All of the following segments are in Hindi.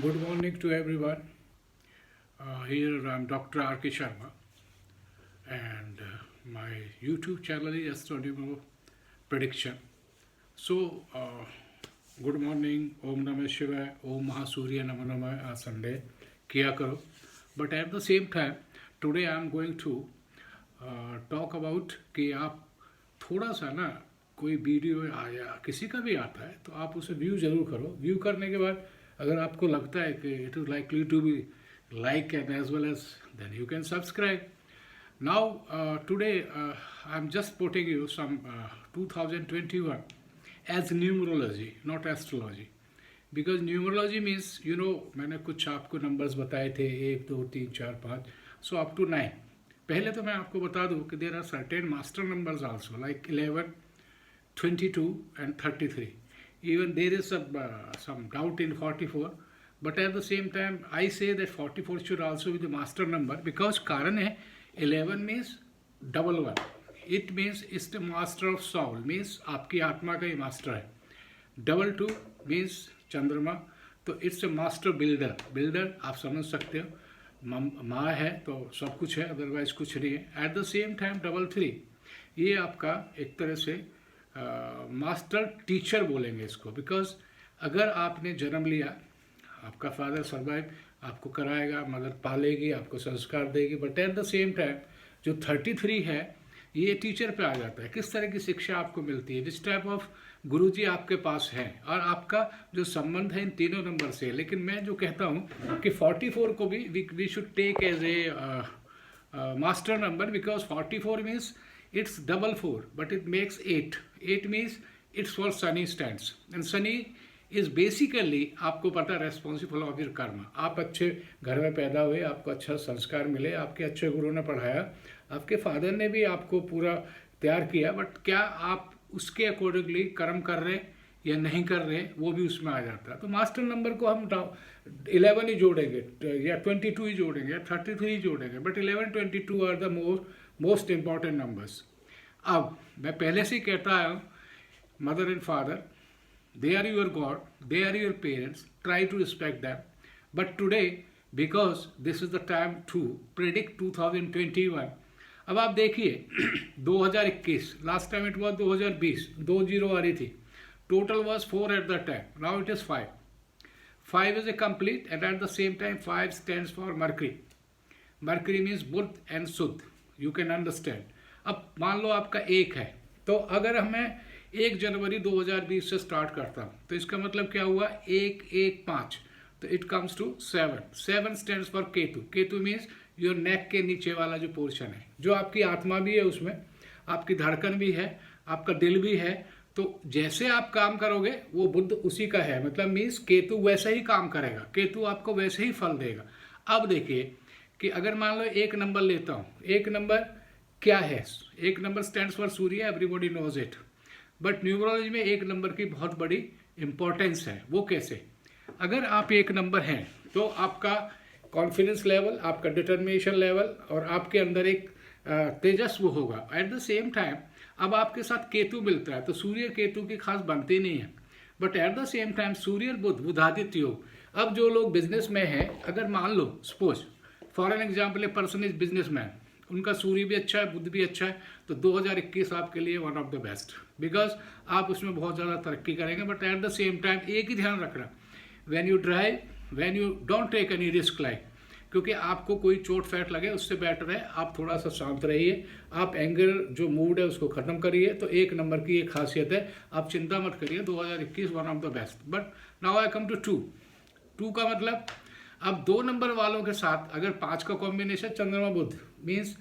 Good morning to everyone. Here I'm Dr. R.K. Sharma, and my YouTube channel is Astronomy Prediction. So, good morning, Om Namah Shivaya, Om Mahasurya Namah Namah, Sunday, Kiya Karo. But at the same time, today I'm going to talk about कि आप थोड़ा सा ना कोई वीडियो आया किसी का भी आता है तो आप उसे व्यू जरूर करो. व्यू करने के बाद अगर आपको लगता है कि it is likely to be like and as well as then you can subscribe. Now today I'm just putting you some 2021 as numerology, not astrology, because numerology means मैंने कुछ आपको नंबर्स बताए थे 1 2 3 4 5 so up to 9. पहले तो मैं आपको बता दूं कि there are certain master numbers also like 11, 22 and 33. Even there is some doubt in 44, but at the same time I say that 44 should also be the master number because कारण है 11 means double one. It means it's the master of soul, means आपकी आत्मा का ही मास्टर है. Double two means चंद्रमा, तो it's a master builder. Builder आप समझ सकते हो, माँ है तो सब कुछ है, अदरवाइज कुछ नहीं है. Eight the same time double three ये आपका एक तरह से मास्टर टीचर बोलेंगे इसको, बिकॉज अगर आपने जन्म लिया, आपका फादर सर्वाइव आपको कराएगा, मदर पालेगी, आपको संस्कार देगी, but at the same time जो 33 है ये टीचर पे आ जाता है. किस तरह की शिक्षा आपको मिलती है, जिस टाइप ऑफ गुरुजी आपके पास हैं और आपका जो संबंध है इन तीनों नंबर से. लेकिन मैं जो कहता हूँ कि 44 को भी we should take as a master number because 44 means it's double 4 but it makes 8. 8 means it's for sunny stands and sunny is basically आपको पता है responsible of your karma. आप अच्छे घर में पैदा हुए, आपको अच्छा संस्कार मिले, आपके अच्छे गुरु ने पढ़ाया, आपके फादर ने भी आपको पूरा तैयार किया, बट क्या आप उसके अकॉर्डिंगली कर्म कर रहे या नहीं कर रहे वो भी उसमें आ जाता है. तो मास्टर नंबर को हम 11 ही जोड़ेंगे या 22 ही जोड़ेंगे या 33 ही जोड़ेंगे, but 11 22 are the most important numbers. अब मैं पहले से ही कहता हूँ, mother and father they are your god, they are your parents, try to respect them. But today because this is the time to predict 2021. अब आप देखिए 2021 लास्ट टाइम इट वॉज 2020 2 0 आ रही थी, total was 4 at the time, now it is 5. 5 is a complete and at the same time 5 stands for Mercury. Mercury means Budh and शुद्ध, you can understand. अब मान लो आपका 1 है, तो अगर हमें 1 जनवरी 2020 से स्टार्ट करता हूँ तो इसका मतलब क्या हुआ 1 1 5, तो it comes to 7. 7 stands for Ketu. Ketu means your neck के नीचे वाला जो पोर्शन है, जो आपकी आत्मा भी है, उसमें आपकी धड़कन भी है, आपका दिल भी है. तो जैसे आप काम करोगे वो बुद्ध उसी का है, मतलब मीन्स केतु वैसे ही काम करेगा, केतु आपको वैसे ही फल देगा. अब देखिए कि अगर मान लो 1 नंबर लेता हूँ, 1 नंबर क्या है, 1 number stands for Surya, everybody knows it, but numerology में 1 नंबर की बहुत बड़ी इंपॉर्टेंस है. वो कैसे, अगर आप 1 नंबर हैं तो आपका कॉन्फिडेंस लेवल, आपका डिटर्मिनेशन लेवल और आपके अंदर एक तेजस्व होगा. एट द सेम टाइम अब आपके साथ केतु मिलता है तो सूर्य केतु की खास बनती नहीं है, but at the same time Surya Budh Budhaditya yoga. अब जो लोग बिजनेस में हैं, अगर मान लो suppose for an example a person is businessman, उनका सूर्य भी अच्छा है, बुध भी अच्छा है, तो 2021 आपके लिए one of the best, because आप उसमें बहुत ज़्यादा तरक्की करेंगे. But at the same time एक ही ध्यान रखना, when you drive, when you don't take any risk like, क्योंकि आपको कोई चोट फैट लगे उससे बेटर है आप थोड़ा सा शांत रहिए, आप एंगर जो मूड है उसको ख़त्म करिए. तो 1 नंबर की एक खासियत है, आप चिंता मत करिए, 2021 one of the best. But now I come to 2 का मतलब अब 2 नंबर वालों के साथ अगर 5 का कॉम्बिनेशन चंद्रमा बुध मीन्स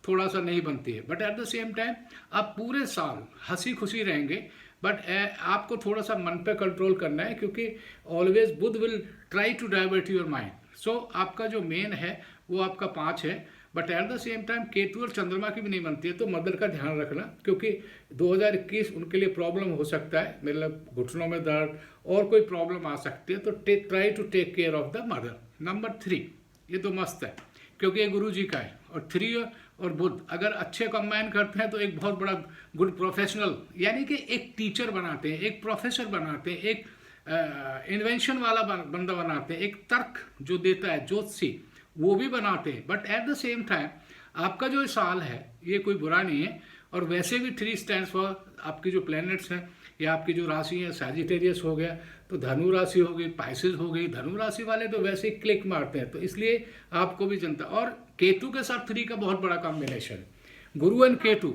थोड़ा सा नहीं बनती है, but at the same time आप पूरे साल हंसी खुशी रहेंगे. बट आपको थोड़ा सा मन पे कंट्रोल करना है, क्योंकि always Budh will try to divert your mind. So आपका जो मेन है वो आपका 5 है, but at the same time Ketu और चंद्रमा की भी नहीं बनती है, तो मदर का ध्यान रखना, क्योंकि 2021 उनके लिए प्रॉब्लम हो सकता है, मतलब घुटनों में दर्द और कोई प्रॉब्लम आ सकती है, तो try to take care of the mother. Number 3 ये तो मस्त है क्योंकि ये गुरु जी का है, और 3 और बुध अगर अच्छे कंबाइन करते हैं तो एक बहुत बड़ा गुड प्रोफेशनल, यानी कि एक टीचर बनाते हैं, एक प्रोफेसर बनाते हैं, एक इन्वेंशन वाला बंदा बनाते हैं, एक तर्क जो देता है ज्योतिषी, वो भी बनाते हैं। But at the same time आपका जो साल है ये कोई बुरा नहीं है। और वैसे भी 3 स्टैंड्स फॉर आपकी जो प्लैनेट्स हैं या आपकी जो राशि है, सैजिटेरियस हो गया तो धनु राशि हो गई, पाइसेस हो गई। धनु राशि वाले तो वैसे ही क्लिक मारते हैं, तो इसलिए आपको भी जनता। और केतु के साथ 3 का बहुत बड़ा कॉम्बिनेशन है, गुरु and Ketu,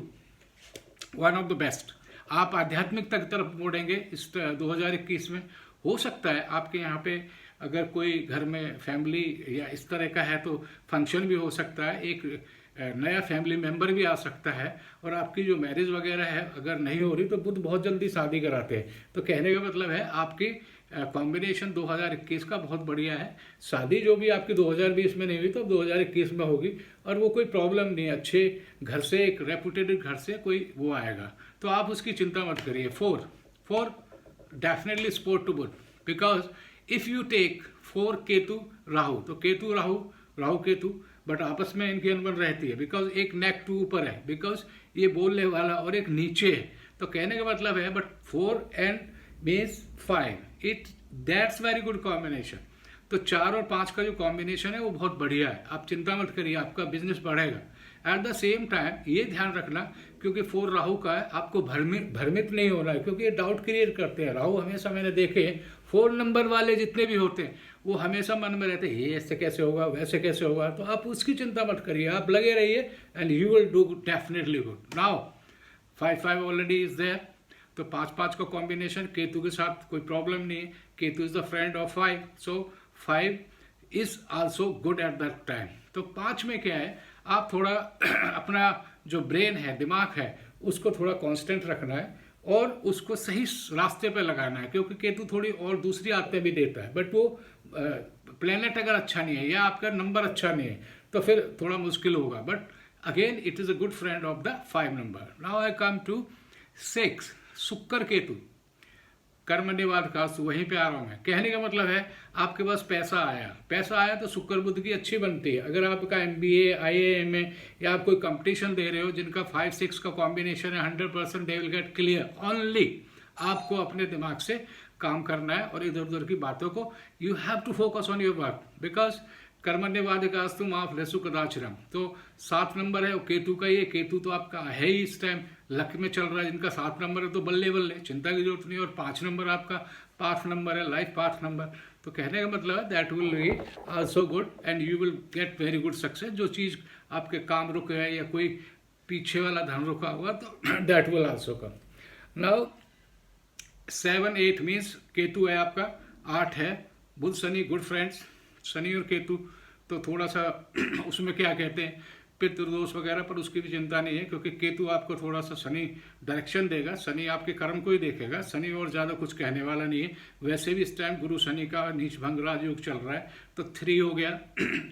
one of the best. आप आध्यात्मिकता की तरफ मोड़ेंगे इस 2021 में। हो सकता है आपके यहाँ पे अगर कोई घर में फैमिली या इस तरह का है तो फंक्शन भी हो सकता है, एक नया फैमिली मेंबर भी आ सकता है। और आपकी जो मैरिज वगैरह है अगर नहीं हो रही तो बुध बहुत जल्दी शादी कराते हैं। तो कहने का मतलब है आपकी कॉम्बिनेशन 2021 का बहुत बढ़िया है। शादी जो भी आपकी 2020 में नहीं हुई तो 2021 में होगी, और वो कोई प्रॉब्लम नहीं है। अच्छे घर से, एक रेपुटेड घर से कोई वो आएगा, तो आप उसकी चिंता मत करिए। 4 definitely support to Budh, because if you take 4 Ketu Rahu, तो केतु राहु केतु, बट आपस में इनकी अनबन रहती है, बिकॉज एक नेक टू ऊपर है, बिकॉज ये बोलने वाला, और एक नीचे है। तो कहने का मतलब है but 4 and means 5, that's very good combination. तो 4 और 5 का जो कॉम्बिनेशन है वो बहुत बढ़िया है। आप चिंता मत करिए, आपका बिजनेस बढ़ेगा। एट द सेम टाइम ये ध्यान रखना, क्योंकि 4 राहु का है, आपको भ्रमित नहीं होना है, क्योंकि ये डाउट क्रिएट करते हैं। राहु हमेशा मैंने देखे 4 नंबर वाले जितने भी होते हैं वो हमेशा मन में रहते हैं, ये ऐसे कैसे होगा, वैसे कैसे होगा। तो आप उसकी चिंता मत करिए, आप लगे रहिए and you will do definitely good. Now 5 already is there, तो 5 का कॉम्बिनेशन केतु के साथ कोई प्रॉब्लम नहीं है। Ketu is the friend of 5, so 5 is also good at that time. तो 5 में क्या है, आप थोड़ा अपना जो ब्रेन है, दिमाग है, उसको थोड़ा कांस्टेंट रखना है और उसको सही रास्ते पे लगाना है, क्योंकि केतु थोड़ी और दूसरी आदतें भी देता है। बट वो प्लेनेट अगर अच्छा नहीं है या आपका नंबर अच्छा नहीं है तो फिर थोड़ा मुश्किल होगा। But again it is a good friend of the 5 नंबर। Now I come to 6, Shukra Ketu, कर्म निवाद का, वहीं पे आ रहा हूं मैं। कहने का मतलब है आपके पास पैसा आया तो शुक्र बुध की अच्छी बनती है। अगर आपका MBA IIM में या आप कोई कंपटीशन दे रहे हो जिनका 5-6 का कॉम्बिनेशन है, 100% they will get clear. Only आपको अपने दिमाग से काम करना है और इधर उधर की बातों को, you have to focus on your work, because कर्मण्यवाधिकास्तु मा फलेषु कदाचनम। तो 7 नंबर है वो केतु का, ये केतु तो आपका है ही इस टाइम लक में चल रहा है। जिनका 7 नंबर है तो बल्ले बल्ले, चिंता की जरूरत नहीं। और 5 नंबर आपका पाथ नंबर है, लाइफ पाथ नंबर। तो कहने का मतलब है that will be also good and you will get very good success. जो चीज़ आपके काम रुके है या कोई पीछे वाला धन रुका हुआ तो that will also come. Now 7-8 means Ketu है आपका, 8 है बुध शनि, गुड फ्रेंड्स। शनि और केतु तो थोड़ा सा उसमें क्या कहते हैं पितृदोष वगैरह, पर उसकी भी चिंता नहीं है, क्योंकि केतु आपको थोड़ा सा शनि डायरेक्शन देगा, शनि आपके कर्म को ही देखेगा। शनि और ज़्यादा कुछ कहने वाला नहीं है। वैसे भी इस टाइम गुरु शनि का नीच भंग राजयोग चल रहा है, तो 3 हो गया।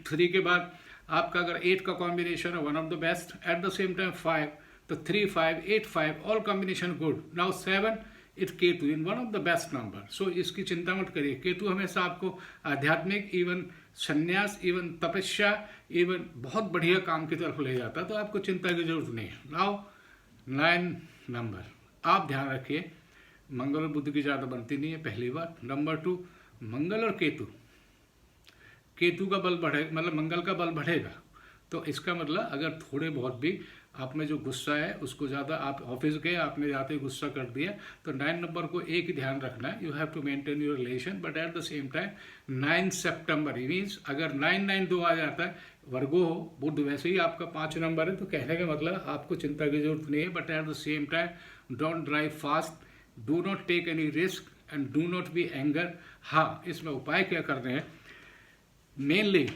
3 के बाद आपका अगर 8 का कॉम्बिनेशन है, one of the best. At the same time 5, तो 3, 5, 8, 5 all combination good. Now 7 it Ketu in one of the best number. So इसकी चिंता मत करिए। केतु हमेशा आपको आध्यात्मिक, इवन संन्यास, इवन तपस्या, इवन बहुत बढ़िया काम की तरफ ले जाता है, तो आपको चिंता की जरूरत नहीं है। नाउ 9 नंबर, आप ध्यान रखिए मंगल और बुध की ज़्यादा बनती नहीं है, पहली बात। नंबर 2, मंगल और केतु का बल बढ़े, मतलब मंगल का बल बढ़ेगा। तो इसका मतलब अगर थोड़े बहुत भी आप में जो गुस्सा है उसको ज़्यादा, आप ऑफिस गए आपने जाते ही गुस्सा कर दिया, तो 9 नंबर को एक ही ध्यान रखना है, you have to maintain your relation. But at the same time 9 सितंबर मीन्स अगर 992 आ जाता है, वर्गो हो, बुध वैसे ही आपका 5 नंबर है, तो कहने का मतलब आपको चिंता की जरूरत नहीं है। But at the same time don't drive fast, do not take any risk and do not be anger. हाँ, इसमें उपाय क्या करने हैं, मेनली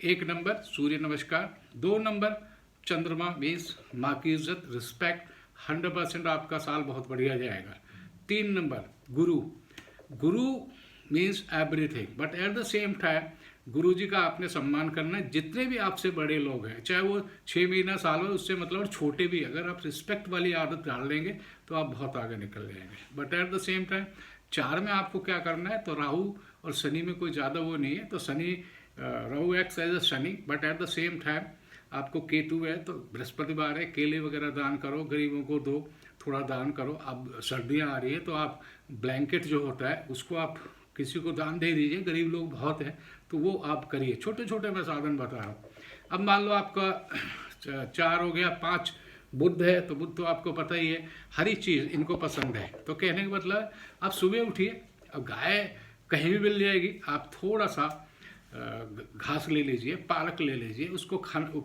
1 नंबर सूर्य नमस्कार, 2 नंबर चंद्रमा मीन्स माँ की इज्जत, रिस्पेक्ट, 100% आपका साल बहुत बढ़िया जाएगा। 3 number Guru means everything, but at the same time गुरु जी का आपने सम्मान करना है। जितने भी आपसे बड़े लोग हैं, चाहे वो 6 महीना साल हो, उससे मतलब, और छोटे भी, अगर आप रिस्पेक्ट वाली आदत डाल लेंगे तो आप बहुत आगे निकल जाएंगे। But at the same time 4 में आपको क्या करना है, तो राहु और शनि में कोई ज़्यादा वो नहीं है, तो Shani Rahu acts as a Shani. But at the same time आपको केतु है, तो बृहस्पतिवार है, केले वगैरह दान करो, गरीबों को दो, थोड़ा दान करो। अब सर्दियाँ आ रही है तो आप ब्लैंकेट जो होता है उसको आप किसी को दान दे दीजिए, गरीब लोग बहुत हैं तो वो आप करिए। छोटे छोटे मैं साधन बता रहा हूँ। अब मान लो आपका 4 हो गया, 5 बुध है तो बुध तो आपको पता ही है, हरी चीज़ इनको पसंद है। तो कहने का मतलब आप सुबह उठिए, अब गाय कहीं भी मिल जाएगी, आप थोड़ा सा घास ले लीजिए, पालक ले लीजिए, उसको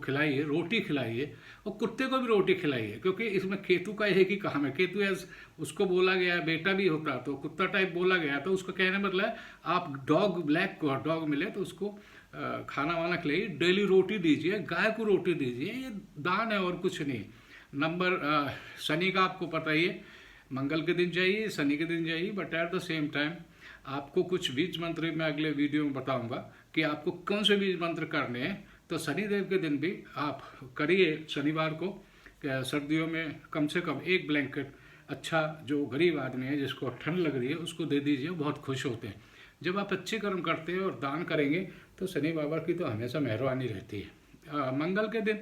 खिलाइए, रोटी खिलाइए और कुत्ते को भी रोटी खिलाइए। क्योंकि इसमें केतु का एक ही काम है, केतु एज उसको बोला गया है, बेटा भी होता तो कुत्ता टाइप बोला गया, तो उसका कहने मतलब है आप डॉग, ब्लैक डॉग मिले तो उसको खाना वाना खिलाइए, डेली रोटी दीजिए, गाय को रोटी दीजिए, ये दान है और कुछ नहीं। नंबर शनि का आपको पता ही है, मंगल के दिन जाइए, शनि के दिन जाइए, but at the same time आपको कुछ बीज मंत्र मैं अगले वीडियो में बताऊंगा कि आपको कौन से बीज मंत्र करने हैं। तो शनिदेव के दिन भी आप करिए शनिवार को, सर्दियों में कम से कम एक ब्लैंकेट अच्छा, जो गरीब आदमी है जिसको ठंड लग रही है उसको दे दीजिए, बहुत खुश होते हैं। जब आप अच्छे कर्म करते हैं और दान करेंगे तो शनि बाबा की तो हमेशा मेहरबानी रहती है। मंगल के दिन,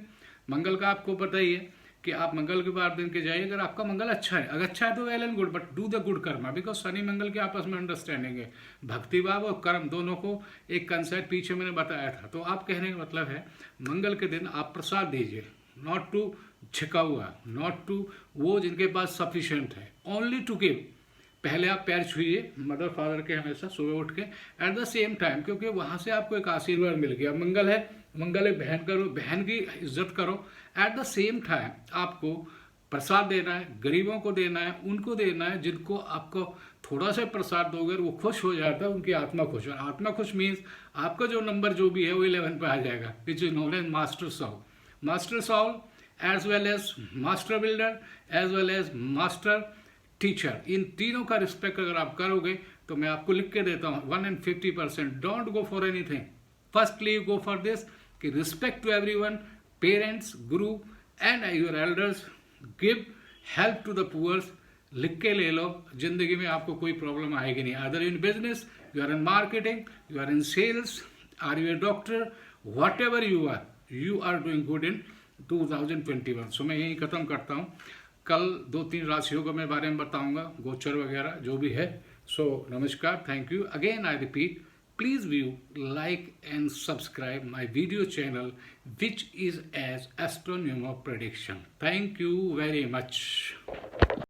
मंगल का आपको पता ही है कि आप मंगल के बाद दिन के जाइए, अगर आपका मंगल अच्छा है, अगर अच्छा है तो well and good, but do the good karma, because Shani Mangal के आपस में अंडरस्टैंडिंग है, भक्ति भाव और कर्म दोनों को एक कंसेप्ट पीछे मैंने बताया था। तो आप कहने का मतलब है मंगल के दिन आप प्रसाद दीजिए, नॉट टू छिका हुआ, नॉट टू वो जिनके पास सफिशिएंट है, ओनली टू गिव। पहले आप पैर छुइए मदर फादर के हमेशा सुबह उठ के, एट द सेम टाइम, क्योंकि वहाँ से आपको एक आशीर्वाद मिल गया। मंगल है, मंगल है, बहन करो, बहन की इज्जत करो। एट द सेम टाइम आपको प्रसाद देना है, गरीबों को देना है, उनको देना है जिनको आपको थोड़ा सा प्रसाद दोगे वो खुश हो जाता है, उनकी आत्मा खुश। और आत्मा खुश मीन्स आपका जो नंबर जो भी है वो 11 पे आ जाएगा, which is known as master soul. Master soul as well as master builder as well as master teacher, इन तीनों का रिस्पेक्ट अगर आप करोगे तो मैं आपको लिख के देता हूँ 150%। Don't go for anything, firstly go for this कि respect to everyone, parents, guru and your elders, give help to the poors. लिख के ले लो, जिंदगी में आपको कोई प्रॉब्लम आएगी नहीं। Other in business, you are in marketing, you are in sales, are you a doctor, whatever you are doing good in 2021। So मैं यही खत्म करता हूँ। कल 2-3 राशियों के मैं बारे में बताऊंगा, गोचर वगैरह जो भी है। सो नमस्कार, thank you again. I repeat, please view, like and subscribe my video channel which is as Astro Numo Prediction. Thank you very much.